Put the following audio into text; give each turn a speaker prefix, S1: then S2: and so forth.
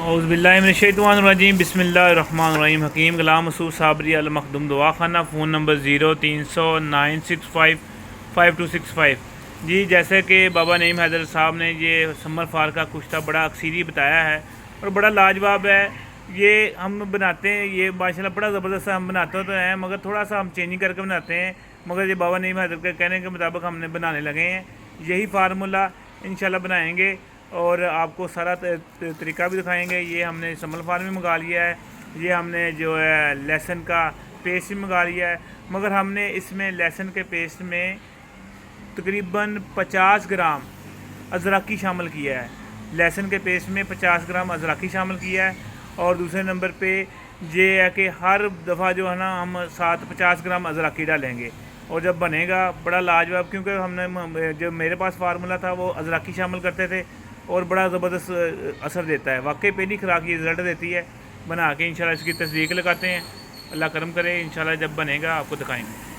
S1: اعوذ باللہ من الشیطان الرجیم بسم اللہ الرحمن الرحیم حکیم غلام مسعود صابری المخدوم دعا خانہ فون نمبر 0309655265 جی جیسے کہ بابا نعیم حیدر صاحب نے یہ سمر فال کا کشتہ بڑا اکثیری بتایا ہے اور بڑا لاجواب ہے۔ یہ ہم بناتے ہیں، یہ ماشاءاللہ بڑا زبردست ہم بناتے تو ہیں، مگر تھوڑا سا ہم چینجنگ کر کے بناتے ہیں، مگر یہ بابا نعیم حیدر کے کہنے کے مطابق ہم نے بنانے لگے ہیں۔ یہی فارمولہ انشاءاللہ بنائیں گے اور آپ کو سارا طریقہ بھی دکھائیں گے۔ یہ ہم نے سمل فارم میں منگا لیا ہے، یہ ہم نے جو ہے لہسن کا پیسٹ بھی منگا لیا ہے، مگر ہم نے اس میں لہسن کے پیسٹ میں تقریباً 50 گرام ازراکی شامل کیا ہے۔ لہسن کے پیسٹ میں 50 گرام ازراکی شامل کیا ہے، اور دوسرے نمبر پہ یہ ہے کہ ہر دفعہ جو ہے نا ہم ساتھ 50 گرام ازراکی ڈالیں گے، اور جب بنے گا بڑا لاجواب، کیونکہ ہم نے جو میرے پاس فارمولہ تھا وہ ازراکی شامل کرتے تھے اور بڑا زبردست اثر دیتا ہے، واقعی پہلی خوراک یہ رزلٹ دیتی ہے۔ بنا کے انشاءاللہ اس کی تصدیق لگاتے ہیں، اللہ کرم کرے، انشاءاللہ جب بنے گا آپ کو دکھائیں گے۔